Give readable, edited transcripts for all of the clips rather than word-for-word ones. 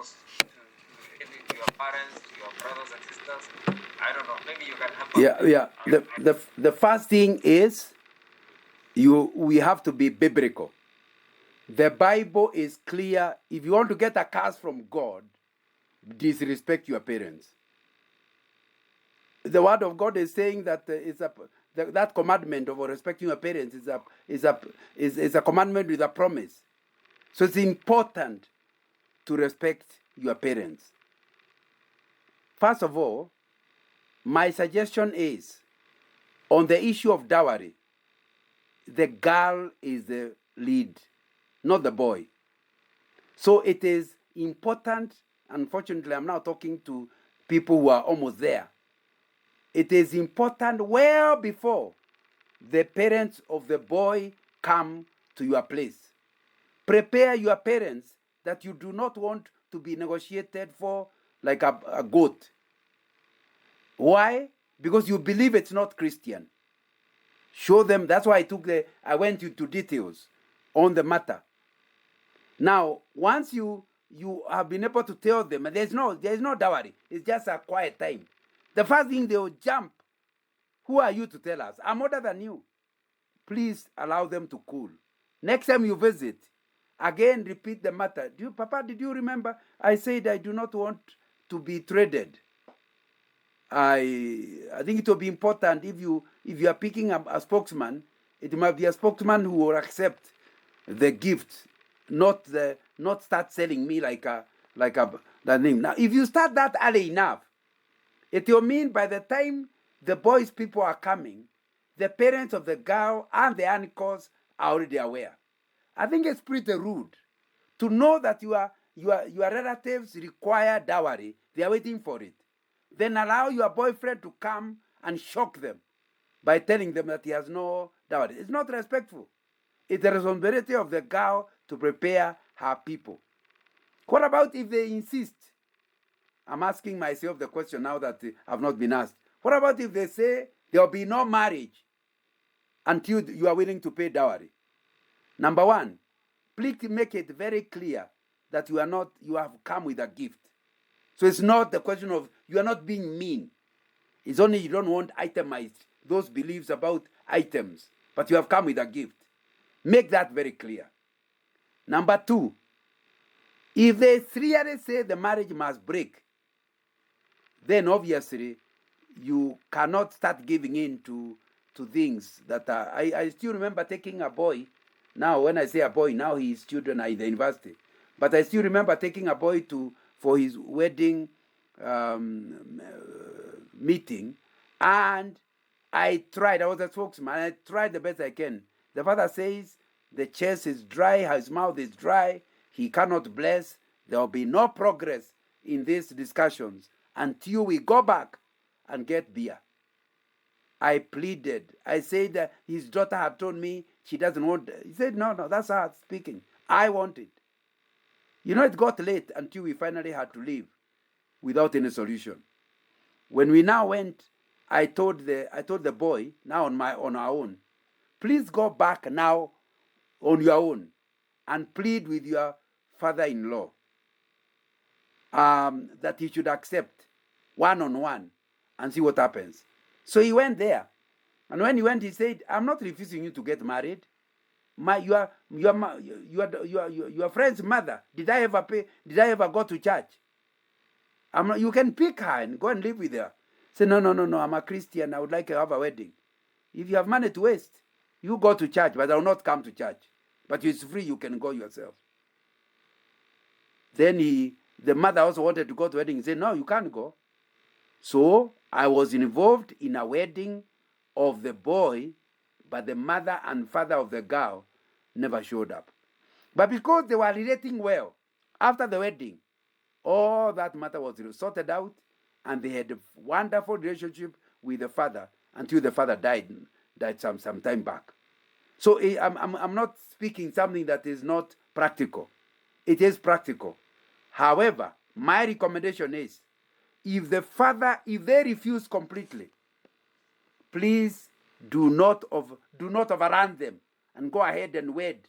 was to your parents, to your brothers and sisters? I don't know. Maybe you can help us. Yeah. The first thing is we have to be biblical. The Bible is clear. If you want to get a curse from God, disrespect your parents. The word of God is saying that that commandment of respecting your parents is a commandment with a promise. So it's important to respect your parents. First of all, my suggestion is on the issue of dowry, the girl is the lead, not the boy. So it is important. Unfortunately, I'm now talking to people who are almost there. It is important well before the parents of the boy come to your place. Prepare your parents that you do not want to be negotiated for like a goat. Why? Because you believe it's not Christian. Show them. That's why I went into details on the matter. Now, once you have been able to tell them, there's no dowry. It's just a quiet time. The first thing they will jump. Who are you to tell us? I'm older than you. Please allow them to cool. Next time you visit, again repeat the matter. Papa, did you remember? I said I do not want to be traded. I think it will be important if you are picking a spokesman, it must be a spokesman who will accept the gift, not start selling me like the name. Now, if you start that early enough, it will mean by the time the boys' people are coming, the parents of the girl and the uncles are already aware. I think it's pretty rude to know that your relatives require dowry. They are waiting for it. Then allow your boyfriend to come and shock them by telling them that he has no dowry. It's not respectful. It's the responsibility of the girl to prepare her people. What about if they insist? I'm asking myself the question now that I've not been asked. What about if they say there will be no marriage until you are willing to pay dowry? Number one, please make it very clear that you have come with a gift. So it's not the question of you are not being mean. It's only you don't want itemized those beliefs about items, but you have come with a gift. Make that very clear. Number two, if they clearly say the marriage must break, then obviously you cannot start giving in to things that are. I still remember taking a boy. Now, when I say a boy, now his children are in the university. But I still remember taking a boy for his wedding meeting, and I tried. I was a spokesman. I tried the best I can. The father says the chest is dry, his mouth is dry. He cannot bless. There will be no progress in these discussions until we go back and get beer. I pleaded. I said that his daughter had told me she doesn't want. He said, no, that's her speaking. I want it. It got late until we finally had to leave without any solution. When we now went, I told the boy, now on our own, please go back now on your own and plead with your father-in-law that he should accept one-on-one and see what happens. So he went there. And when he went, he said, I'm not refusing you to get married. Your friend's mother, did I ever go to church? You can pick her and go and live with her. Say, no, I'm a Christian. I would like to have a wedding. If you have money to waste, you go to church, but I will not come to church. But it's free, you can go yourself. Then the mother also wanted to go to wedding. He said, no, you can't go. So I was involved in a wedding of the boy, but the mother and father of the girl never showed up. But because they were relating well, after the wedding, all that matter was sorted out, and they had a wonderful relationship with the father until the father died some time back. So I'm not speaking something that is not practical. It is practical. However, my recommendation is, if they refuse completely, please do not overrun them and go ahead and wed.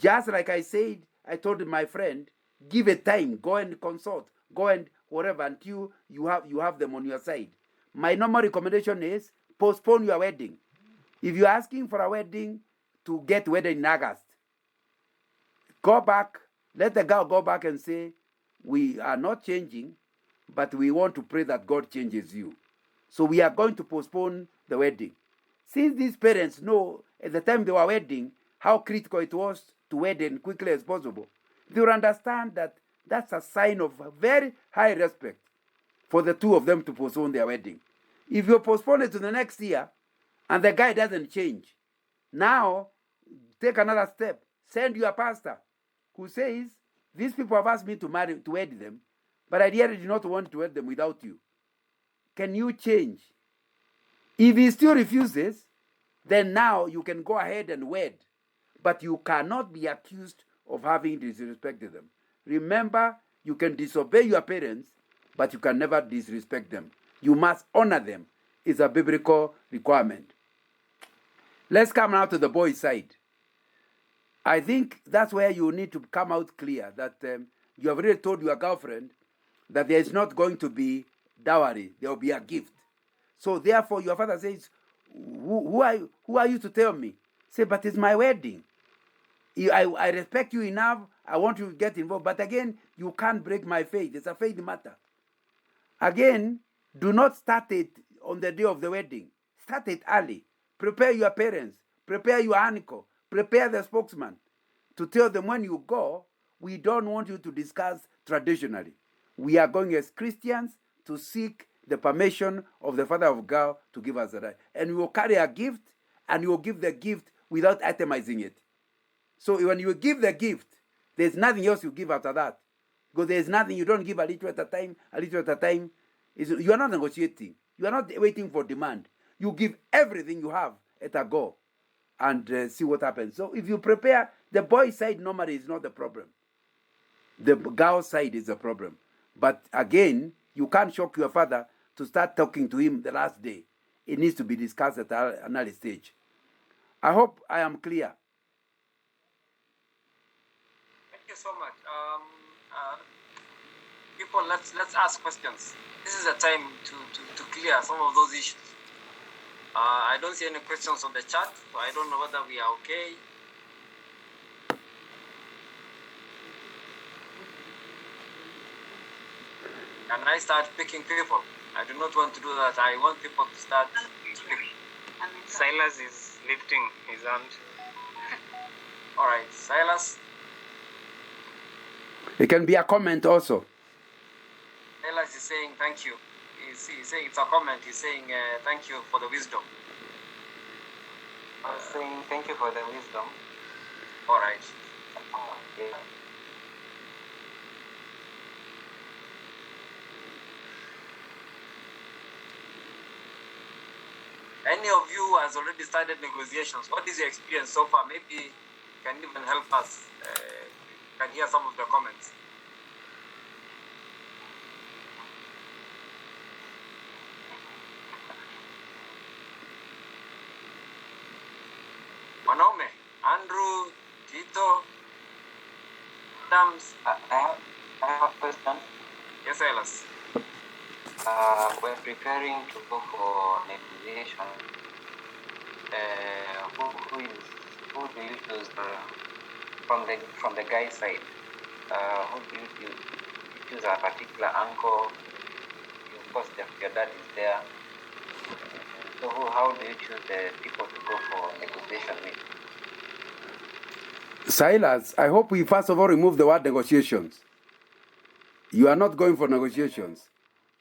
Just like I said, I told my friend, Give a time. Go and consult. Go and whatever until you have them on your side. My normal recommendation is postpone your wedding. If you're asking for a wedding to get wedded in August, go back. Let the girl go back and say, we are not changing, but we want to pray that God changes you. So we are going to postpone the wedding. Since these parents know at the time they were wedding how critical it was to wed as quickly as possible, they will understand that that's a sign of very high respect for the two of them to postpone their wedding. If you postpone it to the next year and the guy doesn't change, now take another step. Send your pastor who says, these people have asked me to wed them, but I really do not want to wed them without you. Can you change? If he still refuses, then now you can go ahead and wed, but you cannot be accused of having disrespected them. Remember, you can disobey your parents, but you can never disrespect them. You must honor them. It's a biblical requirement. Let's come now to the boy's side. I think that's where you need to come out clear that you have already told your girlfriend that there is not going to be dowry. There will be a gift. So therefore, your father says, who are you to tell me? Say, but it's my wedding. I respect you enough. I want you to get involved. But again, you can't break my faith. It's a faith matter. Again, do not start it on the day of the wedding. Start it early. Prepare your parents. Prepare your uncle. Prepare the spokesman to tell them when you go, we don't want you to discuss traditionally. We are going as Christians to seek the permission of the father of God to give us the right. And we will carry a gift, and you will give the gift without itemizing it. So when you give the gift, there's nothing else you give after that. Because there's nothing, you don't give a little at a time, a little at a time. You are not negotiating. You are not waiting for demand. You give everything you have at a go and see what happens. So if you prepare, the boy's side normally is not the problem. The girl's side is the problem. But again, you can't shock your father to start talking to him the last day. It needs to be discussed at an early stage. I hope I am clear. Thank you so much. People, let's ask questions. This is a time to clear some of those issues. I don't see any questions on the chat, so I don't know whether we are okay. Can I start picking people? I do not want to do that. I want people to start speaking. Silas is lifting his hand. All right, Silas. It can be a comment also. Silas is saying thank you. He's saying it's a comment. He's saying thank you for the wisdom. I was saying thank you for the wisdom. All right. Yeah. Any of you has already started negotiations? What is your experience so far? Maybe you can even help us. Can hear some of the comments. Manome, Andrew, Tito, Adams. I have a question. Yes, Silas. We're preparing to go for negotiation. Who do you choose from the guy's side? Who do you choose? You choose a particular uncle. Of course, your dad is there. So how do you choose the people to go for negotiation with? Silas, I hope we first of all remove the word negotiations. You are not going for negotiations.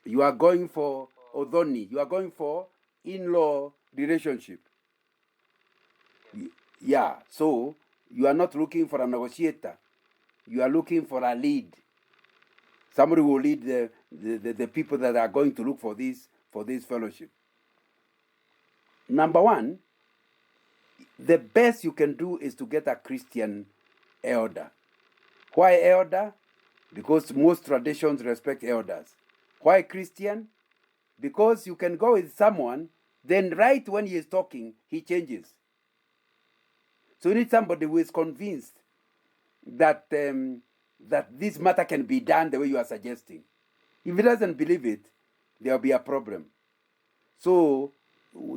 You are going for odoni. You are going for in-law relationship. Yeah, so you are not looking for a negotiator. You are looking for a lead. Somebody will lead the people that are going to look for this fellowship. Number one, the best you can do is to get a Christian elder. Why elder? Because most traditions respect elders. Why Christian? Because you can go with someone, then right when he is talking, he changes. So you need somebody who is convinced that that this matter can be done the way you are suggesting. If he doesn't believe it, there will be a problem. So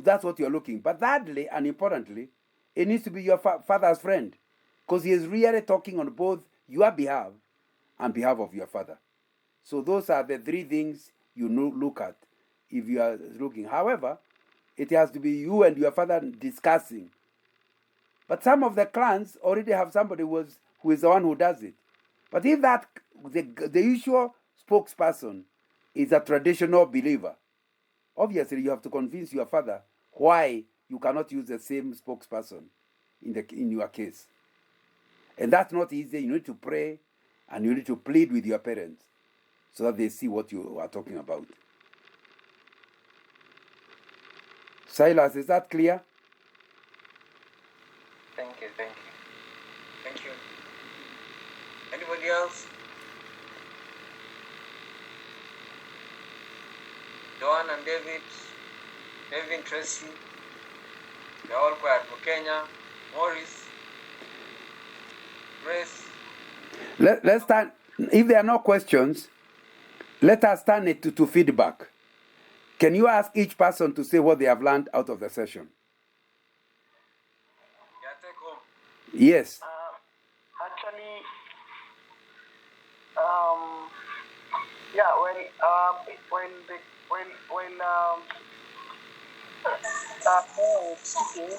that's what you're looking. But thirdly and importantly, it needs to be your father's friend, because he is really talking on both your behalf and behalf of your father. So those are the three things you look at if you are looking. However, it has to be you and your father discussing. But some of the clans already have somebody who is the one who does it. But if that the usual spokesperson is a traditional believer, obviously you have to convince your father why you cannot use the same spokesperson in your case. And that's not easy. You need to pray and you need to plead with your parents so that they see what you are talking about. Silas, is that clear? Thank you. Thank you. Anybody else? Joan and David, Tracy, they're all quiet. Kenya, Morris, Grace. Let's start. If there are no questions, let us turn it to feedback. Can you ask each person to say what they have learned out of the session? Yeah, take home. Yes. Actually, speaking,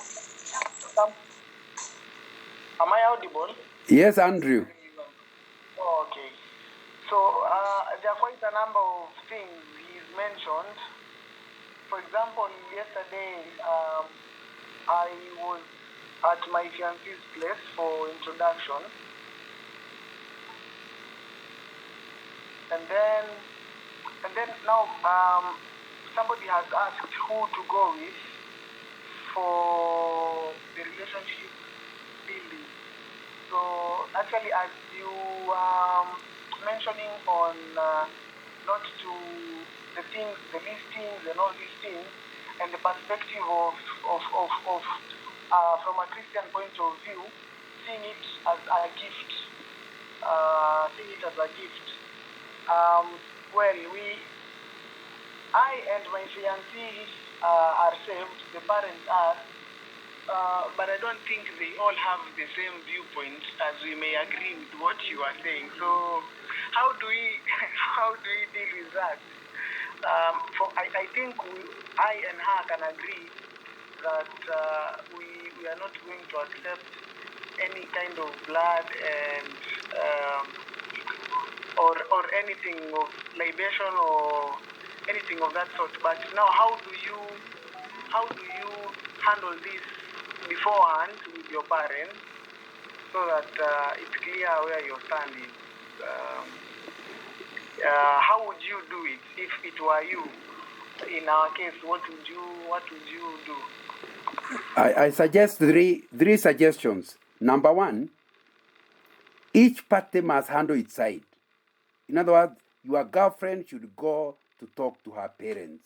am I audible? Yes, Andrew. Oh, okay. So there are quite a number of things he's mentioned. For example, yesterday I was at my fiancee's place for introduction, and then now somebody has asked who to go with for the relationship building. So actually, as you mentioning on not to the things, the listings and all these things, and the perspective of from a Christian point of view, seeing it as a gift, I and my fiancée are saved, the parents are, but I don't think they all have the same viewpoint, as we may agree with what you are saying. So how do we deal with that? I think I and her can agree that we are not going to accept any kind of blood and or anything of libation or anything of that sort. But now, how do you handle this beforehand with your parents so that it's clear where you're standing? How would you do it if it were you? In our case, what would you do? I suggest three suggestions. Number one, each party must handle its side. In other words, your girlfriend should go to talk to her parents.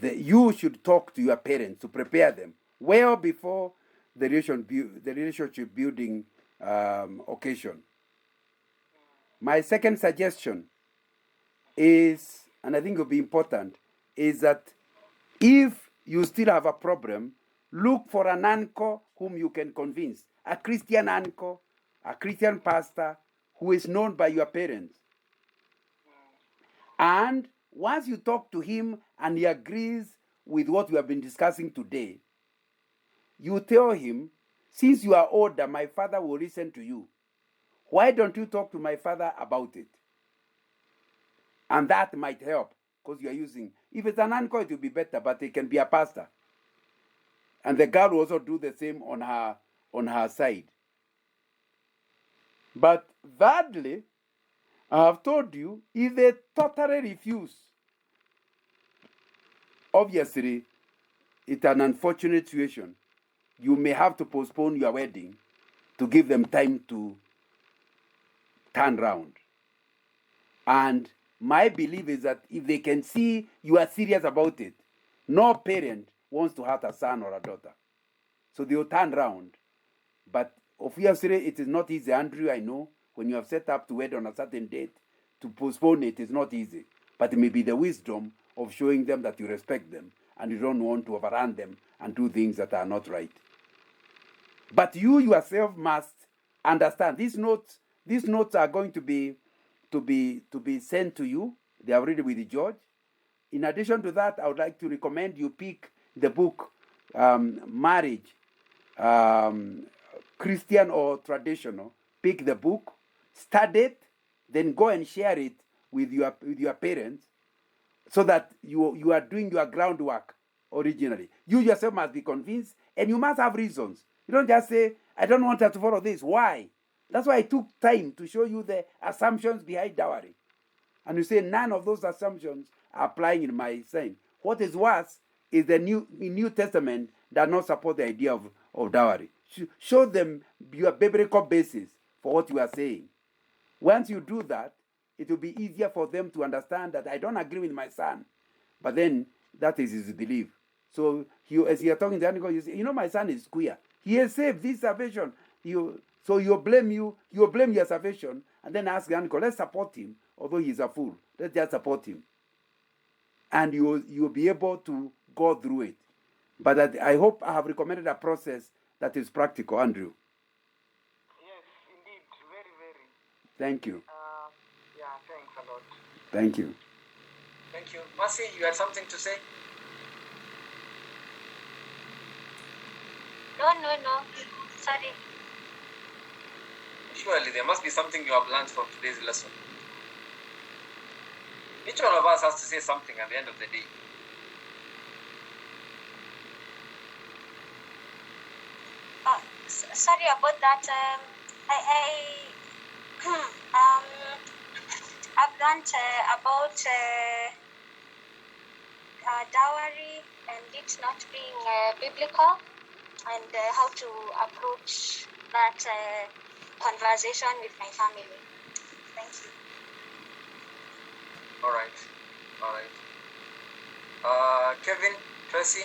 You should talk to your parents to prepare them well before the relationship building occasion. My second suggestion is, and I think it will be important, is that if you still have a problem, look for an uncle whom you can convince, a Christian uncle, a Christian pastor who is known by your parents. And once you talk to him and he agrees with what we have been discussing today, you tell him, since you are older, my father will listen to you. Why don't you talk to my father about it? And that might help, because you are using, if it's an uncle, it will be better, but it can be a pastor. And the girl will also do the same on her side. But thirdly, I have told you, if they totally refuse, obviously, it's an unfortunate situation. You may have to postpone your wedding to give them time to turn round. And my belief is that if they can see you are serious about it, no parent wants to hurt a son or a daughter. So they'll turn round. But Obviously, it is not easy, Andrew, I know. When you have set up to wed on a certain date, to postpone it is not easy. But it may be the wisdom of showing them that you respect them and you don't want to overrun them and do things that are not right. But you yourself must understand these notes. These notes are going to be sent to you. They are already with George. In addition to that, I would like to recommend you pick the book Marriage, Christian or Traditional. Pick the book, study it, then go and share it with your parents, so that you are doing your groundwork originally. You yourself must be convinced, and you must have reasons. You don't just say, I don't want her to follow this. Why? That's why I took time to show you the assumptions behind dowry. And you say none of those assumptions are applying in my saying. What is worse is the New Testament does not support the idea of dowry. Show them your biblical basis for what you are saying. Once you do that, it will be easier for them to understand that I don't agree with my son. But then that is his belief. So as you're talking to Aniko, you say, my son is queer. He has saved this salvation. So you'll blame your salvation and then ask Aniko, let's support him, although he's a fool. Let's just support him. And you'll be able to go through it. But I hope I have recommended a process that is practical, Andrew. Yes, indeed. Very, very. Thank you. Yeah, thanks a lot. Thank you. Thank you. Mercy, you had something to say? No. Sorry. Surely there must be something you have learned from today's lesson. Each one of us has to say something at the end of the day. Sorry about that. I've learned about dowry and it not being biblical, and how to approach that conversation with my family. Thank you. All right. Kevin, Tracy.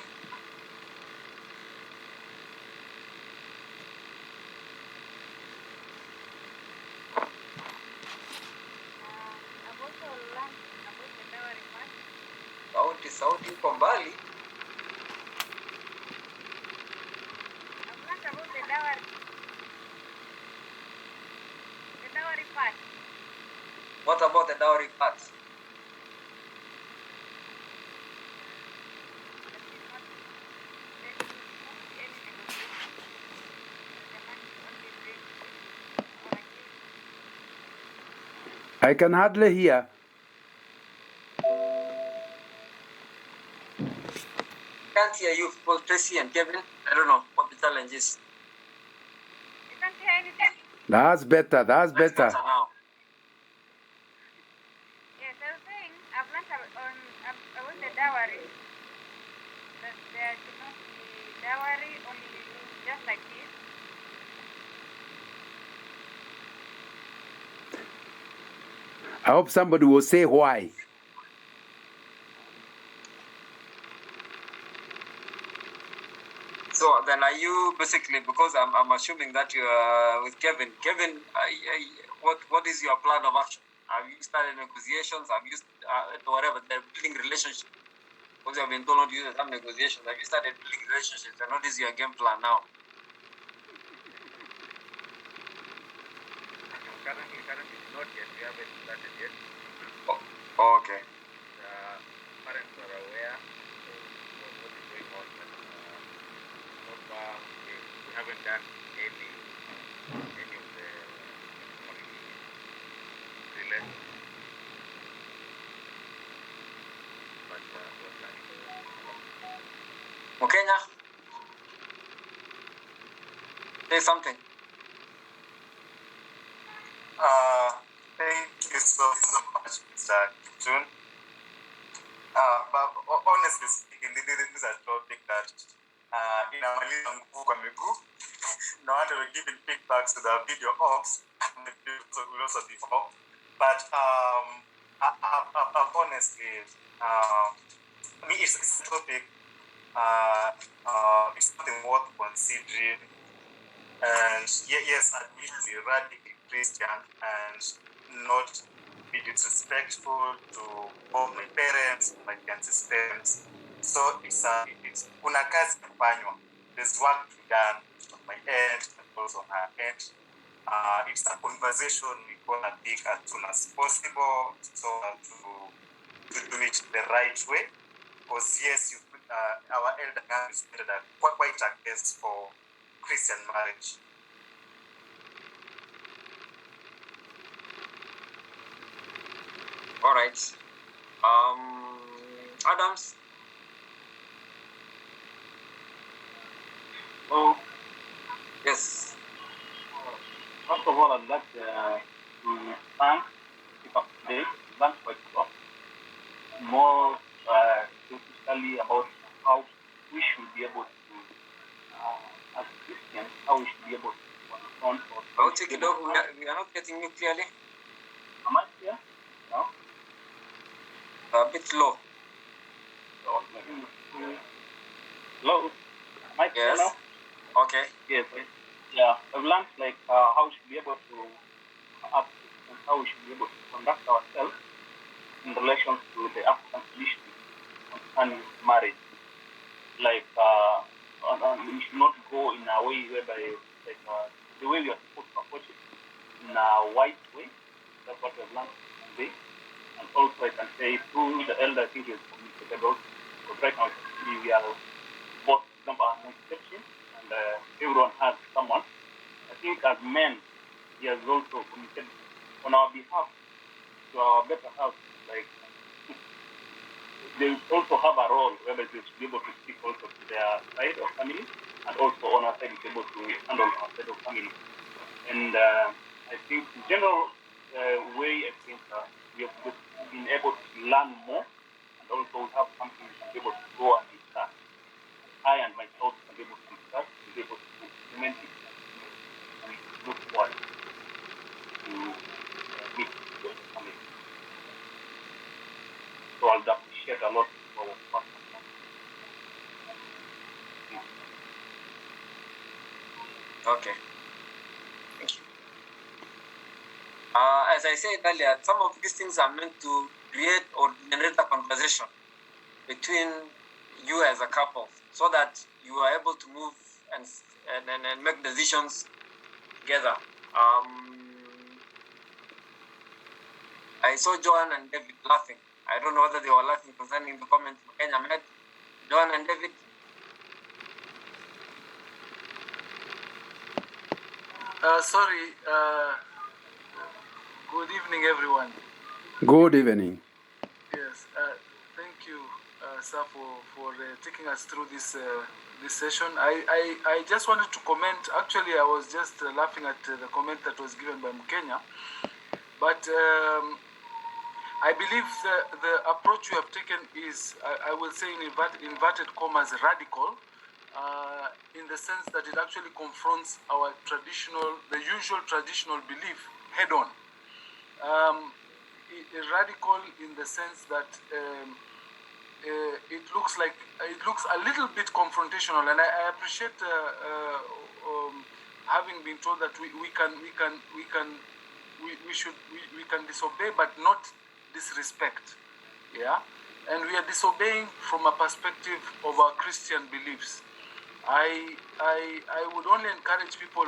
I've also learned about the dowry part. Sauti kwa mbali. I've learned about the dowry part. What about the dowry part? I can hardly hear. Can't hear you, both Tracy and Kevin. I don't know what the challenge is. You can't hear anything? That's better. That's better now. Yes, I was saying I've learned about the dowry. That there should not be dowry only just like this. I hope somebody will say why. So then are you basically, because I'm assuming that you are with Kevin. Kevin, what is your plan of action? Have you started negotiations? Have you, whatever, the building relationship? Because you have been told not to use the term negotiations. Have you started building relationships? And what is your game plan now? Currently not yet. We haven't started yet. Okay. Parents are aware of what is going on, but so far we haven't done any of the relations. But we're planning to. Mukenya, say something. Thank you so much, Mr. June. But honestly speaking, this is a topic that inamaliza nguvu kwa miguu. No wonder we're giving feedbacks to the video ops. Will also be off. But honestly, me, it's a topic. It's something worth considering And yes, I wish to be radically Christian and not be disrespectful to both my parents, my fiance's parents. So it's kuna kazi kufanywa. There's work to be done on my end and also on her end. It's a conversation we're gonna take as soon as possible so to do it the right way. Because yes, our elder gang is quite a case for Christian marriage. All right. Adams. Well, Yes. first of all, I'd like to thank people today, learn quite a lot more specifically about how we should be able to, as Christians, how we should be able to confront or. I'll take it over. We are not getting you clearly. Am I clear? No? A bit low. Hello? Am I clear Yes. now? Okay. Yes. Yeah. I've learned like how we should be able to act and how we should be able to conduct ourselves in relation to the African tradition concerning marriage. Like we should not go in a way whereby like the way we are supposed to approach it in a white way. That's what we've learned today. And also I can say through the elder, I think is communicated also. Because right now we are both of them are an exception and everyone has someone. I think as men, he has also committed on our behalf to our better health. Like they also have a role whether they should be able to speak also to their side of family and also on our side is able to handle our side of family. And I think in general way, I think we have been able to learn more and also we have something to be able to go and discuss. I and myself can be able to discuss, to be able to implement it and look forward to meet the family. So I'll appreciate a lot for what Okay. Thank you. As I said earlier, some of these things are meant to create or generate a conversation between you as a couple so that you are able to move and make decisions together. I saw Joan and David laughing. I don't know whether they were laughing concerning the comment Kenya made. Joan and David. Sorry. Good evening, everyone. Good evening. Yes. Thank you, sir, for taking us through this this session. I just wanted to comment. Actually, I was just laughing at the comment that was given by Mkenya. But I believe the approach you have taken is, I will say in inverted commas, radical. In the sense that it actually confronts our the usual traditional belief head on. Radical in the sense that it looks a little bit confrontational, and I appreciate having been told that we can disobey but not disrespect, yeah, and we are disobeying from a perspective of our Christian beliefs. I would only encourage people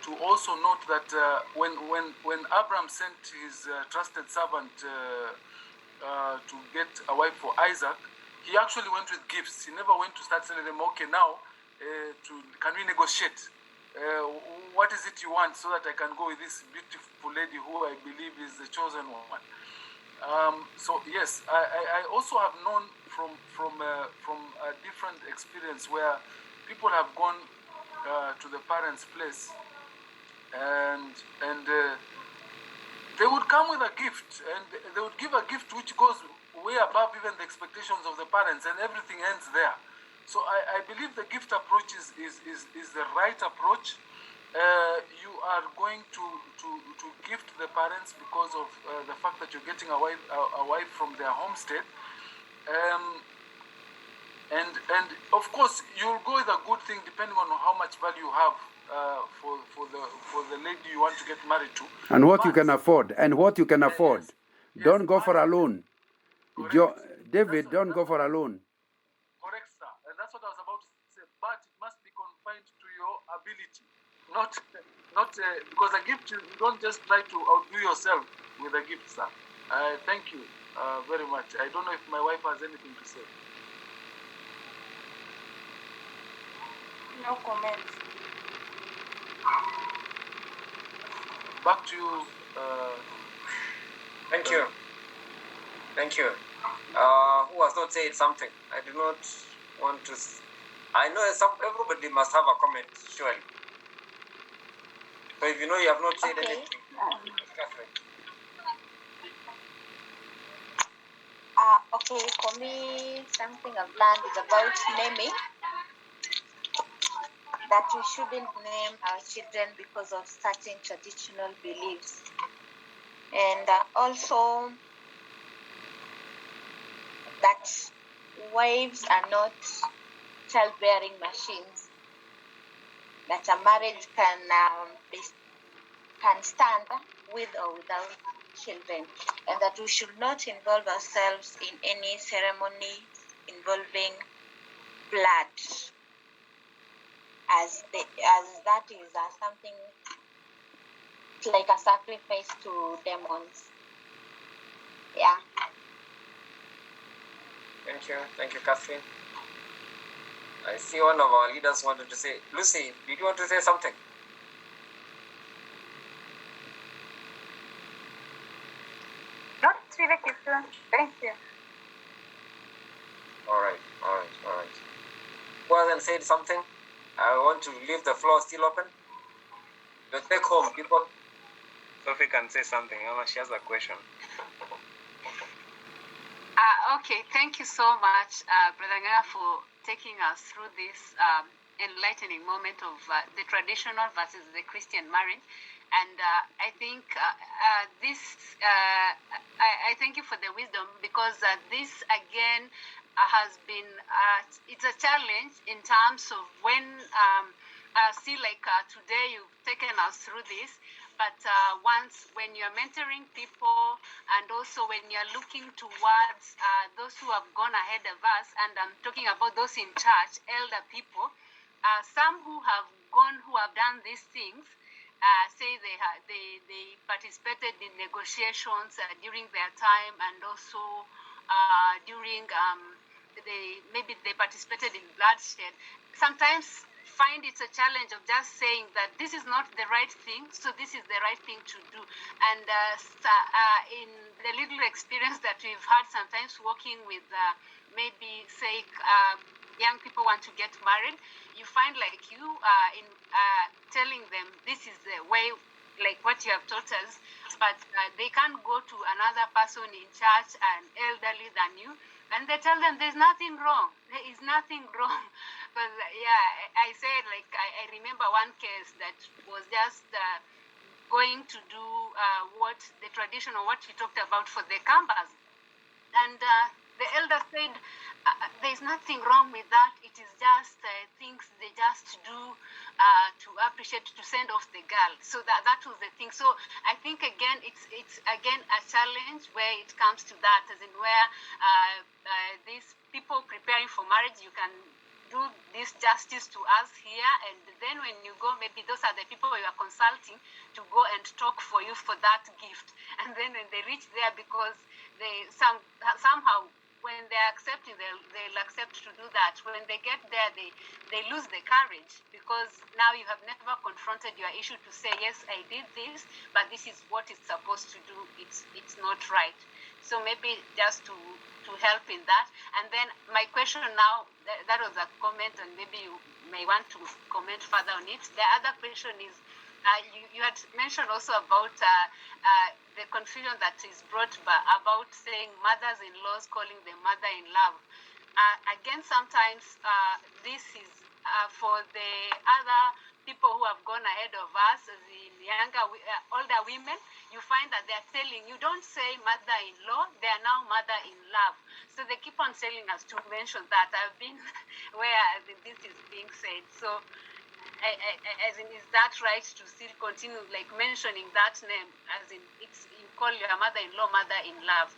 to also note that when Abraham sent his trusted servant to get a wife for Isaac, he actually went with gifts. He never went to start telling them, okay, now can we negotiate? What is it you want so that I can go with this beautiful lady who I believe is the chosen one? So yes, I also have known from a different experience where people have gone to the parents' place and they would come with a gift and they would give a gift which goes way above even the expectations of the parents, and everything ends there. So I believe the gift approach is the right approach. You are going to gift the parents because of the fact that you're getting a wife from their homestead, and of course you'll go with a good thing depending on how much value you have for the lady you want to get married to. And what you But- can afford. And what you can afford. Yes, Don't go for a money. loan. Correct. David, don't go for a loan. Correct, sir. And that's what I was about to say. But it must be confined to your ability, not because a gift, you don't just try to outdo yourself with a gift, sir. Thank you very much. I don't know if my wife has anything to say. No comment. Back to you. Thank you. Thank you. Who has not said something? I do not want to. I know everybody must have a comment, surely. So if you know you have not said Okay. anything, Catherine. Okay, for me, something I've learned is about naming. That we shouldn't name our children because of certain traditional beliefs. And also that wives are not childbearing machines. That a marriage can stand with or without children, and that we should not involve ourselves in any ceremony involving blood, as that is something like a sacrifice to demons. Yeah. Thank you, Catherine. I see one of our leaders wanted to say. Lucy, did you want to say something? Not really, Kipton. Thank you. All right. Who hasn't said something? I want to leave the floor still open. You take home, people. Sophie can say something. She has a question. Okay, thank you so much, Brother Ngana, for taking us through this enlightening moment of the traditional versus the Christian marriage. And I think I thank you for the wisdom, because this again has been, it's a challenge in terms of when, today you've taken us through this, but when you're mentoring people, and also when you're looking towards those who have gone ahead of us, and I'm talking about those in church, elder people, some who have done these things, say they participated in negotiations during their time, and also during maybe they participated in bloodshed. Sometimes find it's a challenge of just saying that this is not the right thing, so this is the right thing to do. And in the little experience that we've had, sometimes working with maybe say young people want to get married, you find like you in telling them this is the way, like what you have taught us, but they can't go to another person in church and elderly than you, and they tell them there's nothing wrong. There is nothing wrong. Because I said, like, I remember one case that was just going to do what the tradition or what we talked about for the campers, and the elder said there's nothing wrong with that. It is just things they just do to appreciate, to send off the girl. So that was the thing. So I think again it's again a challenge where it comes to that, as in where these people preparing for marriage, you can do this justice to us here, and then when you go, maybe those are the people you are consulting to go and talk for you for that gift, and then when they reach there, because they somehow when they're accepting, they'll accept to do that. When they get there, they lose the courage, because now you have never confronted your issue to say, yes, I did this, but this is what it's supposed to do. It's not right. So maybe just to help in that. And then my question now, that was a comment, and maybe you may want to comment further on it. The other question is, you had mentioned also about the confusion that is brought by about saying mothers-in-laws calling them mother-in-law. Again, sometimes this is for the other people who have gone ahead of us, as in younger, older women. You find that they're telling you, don't say mother-in-law, they are now mother-in-love. So they keep on telling us to mention that. I've been where this is being said. So as in, is that right to still continue like mentioning that name? As in, it's you call your mother-in-law mother-in-love.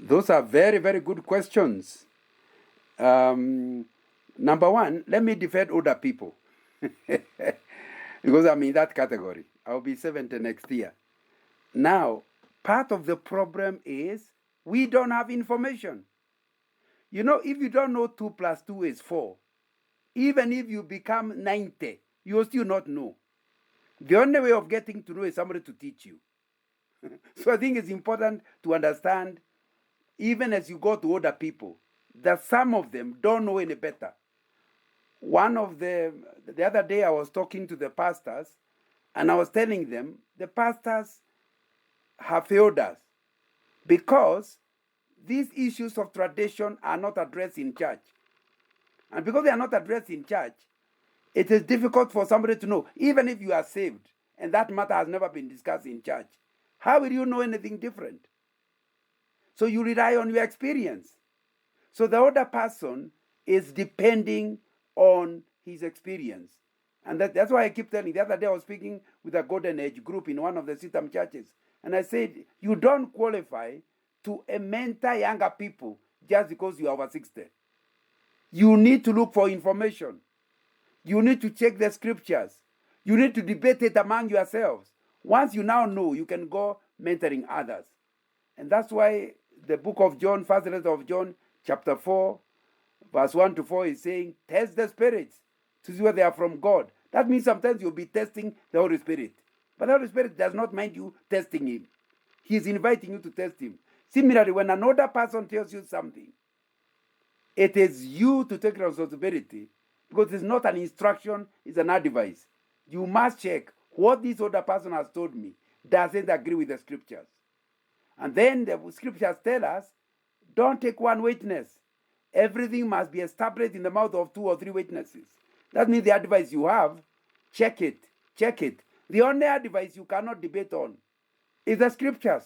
Those are very, very good questions. Number one, let me defend older people. Because I'm in that category. I'll be 70 next year. Now, part of the problem is we don't have information. You know, if you don't know 2 plus 2 is 4, even if you become 90, you will still not know. The only way of getting to know is somebody to teach you. So I think it's important to understand, even as you go to older people, that some of them don't know any better. The other day I was talking to the pastors, and I was telling them the pastors have failed us because these issues of tradition are not addressed in church. And because they are not addressed in church, it is difficult for somebody to know, even if you are saved, and that matter has never been discussed in church. How will you know anything different? So you rely on your experience. So the older person is depending on his experience. And that's why I keep telling. The other day I was speaking with a Golden Age group in one of the Sitam churches. And I said, you don't qualify to mentor younger people just because you are over 60. You need to look for information. You need to check the scriptures. You need to debate it among yourselves. Once you now know, you can go mentoring others. And that's why the book of John, first letter of John, chapter 4, verse 1 to 4 is saying, test the spirits to see whether they are from God. That means sometimes you'll be testing the Holy Spirit. But the Holy Spirit does not mind you testing him. He is inviting you to test him. Similarly, when another person tells you something, it is you to take responsibility, because it's not an instruction, it's an advice. You must check what this other person has told me doesn't agree with the scriptures. And then the scriptures tell us, don't take one witness. Everything must be established in the mouth of 2 or 3 witnesses. That means the advice you have, check it. The only advice you cannot debate on is the scriptures.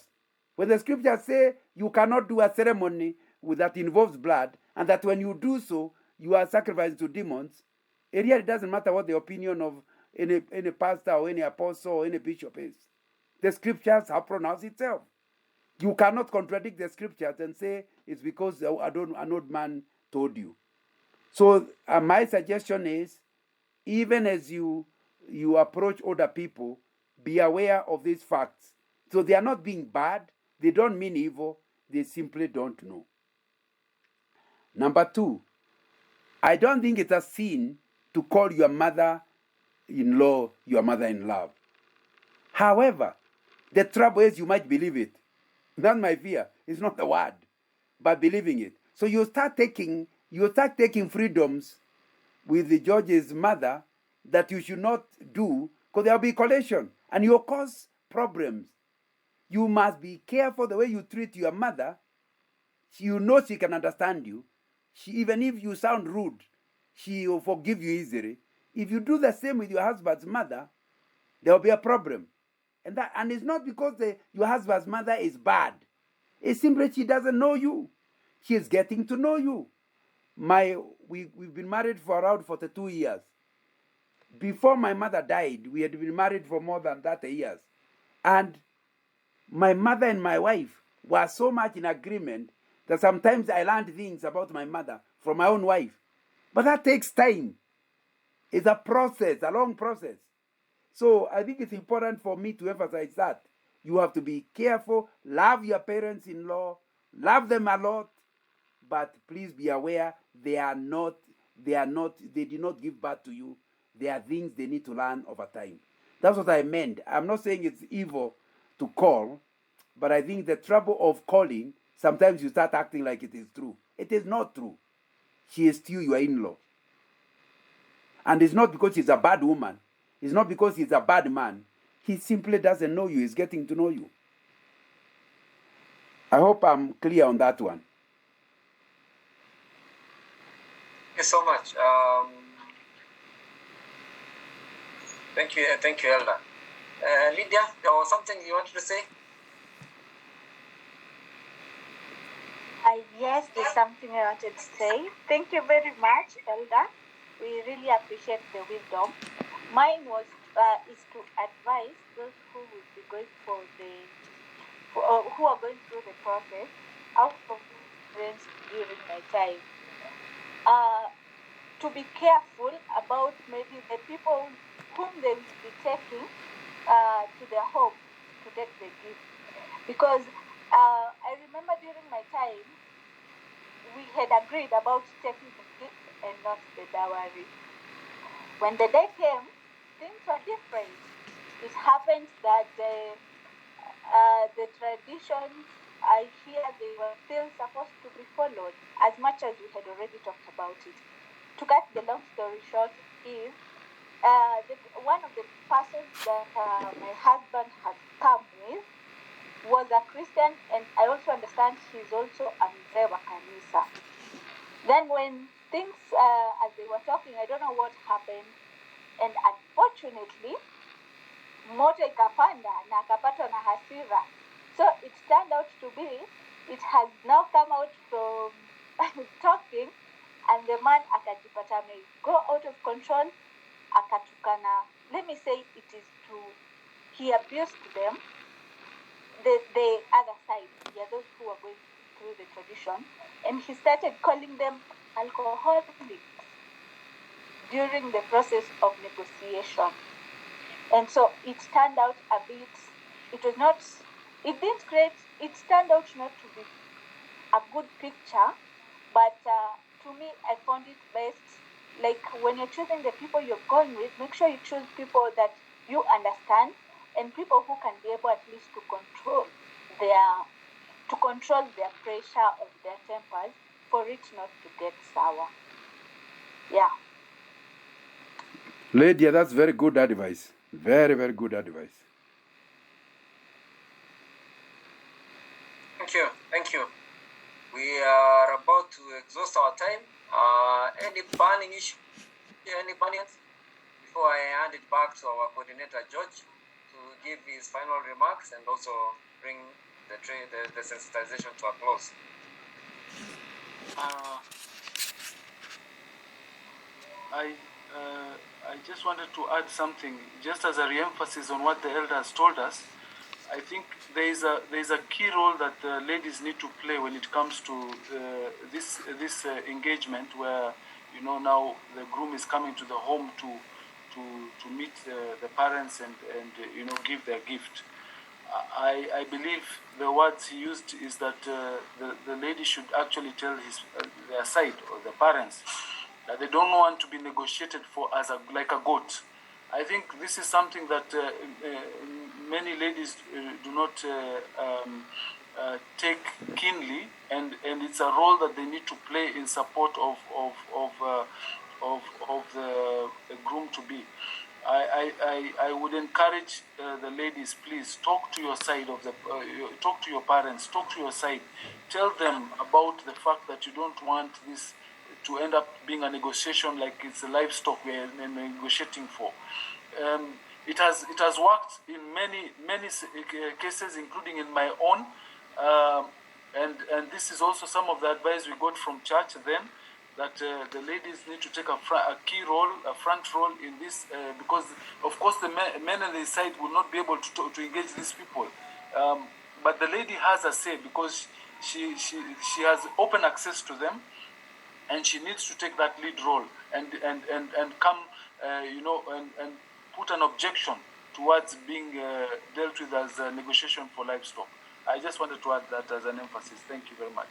When the scriptures say you cannot do a ceremony that involves blood, and that when you do so, you are sacrificing to demons, it really doesn't matter what the opinion of any pastor or any apostle or any bishop is. The scriptures have pronounced itself. You cannot contradict the scriptures and say it's because an old man told you. So my suggestion is, even as you approach older people, be aware of these facts. So they are not being bad. They don't mean evil. They simply don't know. Number 2, I don't think it's a sin to call your mother-in-law your mother-in-law. However, the trouble is you might believe it. That's my fear. It's not the word, but believing it. So you start taking freedoms with the George's mother that you should not do, because there will be collision and you'll cause problems. You must be careful the way you treat your mother. You know she can understand you. Even if you sound rude, she will forgive you easily. If you do the same with your husband's mother, there will be a problem. And it's not because your husband's mother is bad. It's simply she doesn't know you. She is getting to know you. We've been married for around 42 years. Before my mother died, we had been married for more than 30 years. And my mother and my wife were so much in agreement that sometimes I learned things about my mother from my own wife. But that takes time. It's a process, a long process. So I think it's important for me to emphasize that. You have to be careful, love your parents-in-law, love them a lot, but please be aware they did not give birth to you. There are things they need to learn over time. That's what I meant. I'm not saying it's evil to call, but I think the trouble of calling, sometimes you start acting like it is true. It is not true. She is still your in-law. And it's not because she's a bad woman. It's not because he's a bad man. He simply doesn't know you. He's getting to know you. I hope I'm clear on that one. Thank you so much. Thank you, Elder. Lydia, there was something you wanted to say? Yes, there's something I wanted to say. Thank you very much, Elder. we really appreciate the wisdom. Mine was is to advise those who will be going for who are going through the process out of experience during my time. To be careful about maybe the people whom they will be taking to their home to take the gift. Because I remember during my time, we had agreed about taking the gift and not the dowry. When the day came, things were different. It happened that the traditions, I hear they were still supposed to be followed, as much as we had already talked about it. To cut the long story short is one of the persons that my husband has come with was a Christian, and I also understand he's also a mzee wa kanisa. Then when things, as they were talking, I don't know what happened, and unfortunately, moto ikapanda na akapatwa na hasira. So it turned out to be, it has now come out from talking, and the man akajipata may go out of control, akatukana. Let me say it is true. He abused them, the other side, yeah, those who are going through the tradition, and he started calling them alcoholics during the process of negotiation. And so it turned out a bit, it turned out not to be a good picture, but to me, I found it best, like when you're choosing the people you're going with, make sure you choose people that you understand and people who can be able at least to control their pressure of their tempers for it not to get sour. Yeah. Lydia, that's very good advice. Very, very good advice. Thank you. We are about to exhaust our time. Any burning issue? Any burning? Before I hand it back to our coordinator, George, to give his final remarks and also bring the sensitization to a close. I just wanted to add something, just as a re-emphasis on what the elders told us. I think there is a key role that the ladies need to play when it comes to this engagement, where now the groom is coming to the home to meet the parents and give their gift. I believe the words he used is that the lady should actually tell their side, or the parents, that they don't want to be negotiated for as like a goat. I think this is something that many ladies do not take keenly, and it's a role that they need to play in support of the groom to be. I would encourage the ladies, please talk to your side of the, talk to your parents, talk to your side, tell them about the fact that you don't want this to end up being a negotiation like it's a livestock we're negotiating for. It has worked in many cases, including in my own, and this is also some of the advice we got from church then, that the ladies need to take a key role, a front role in this, because of course the men on the side will not be able to engage these people, but the lady has a say, because she has open access to them, and she needs to take that lead role and come and put an objection towards being dealt with as a negotiation for livestock. I just wanted to add that as an emphasis. Thank you very much.